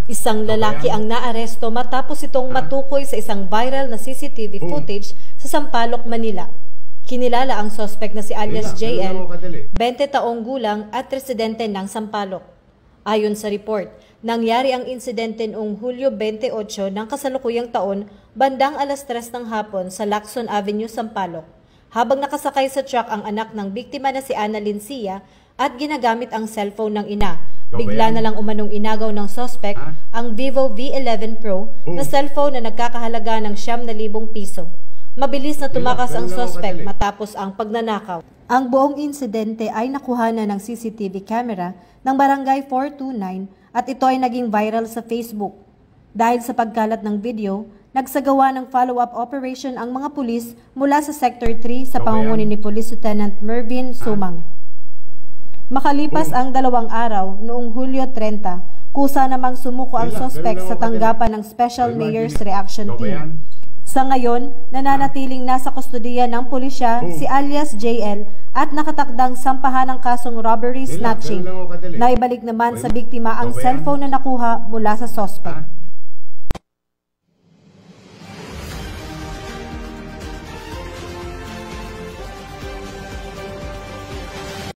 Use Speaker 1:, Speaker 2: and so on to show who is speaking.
Speaker 1: Isang lalaki ang naaresto matapos itong matukoy sa isang viral na CCTV footage sa Sampaloc, Manila. Kinilala ang suspect na si alias JL, 20 taong gulang at residente ng Sampaloc. Ayon sa report, nangyari ang insidente noong Hulyo 28 ng kasalukuyang taon bandang alas 3 ng hapon sa Lacson Avenue, Sampaloc. Habang nakasakay sa truck ang anak ng biktima na si Ana Lincia at ginagamit ang cellphone ng ina, bigla na lang umanong inagaw ng suspect ang Vivo V11 Pro na cellphone na nagkakahalaga ng 9,000 piso. Mabilis na tumakas ang suspect matapos ang pagnanakaw. Ang buong insidente ay nakuha na ng CCTV camera ng Barangay 429 at ito ay naging viral sa Facebook. Dahil sa pagkalat ng video, nagsagawa ng follow-up operation ang mga pulis mula sa Sector 3 sa pangunguna ni Police Lieutenant Mervin Sumang. Makalipas ang 2 araw noong Hulyo 30, kusa namang sumuko ang suspect sa tanggapan ng Special Mayor's Reaction Team. Sa ngayon, nananatiling nasa kustudiya ng pulisya si alias JL at nakatakdang sampahan ng kasong robbery snatching. Naibalik naman sa biktima ang cellphone na nakuha mula sa suspect.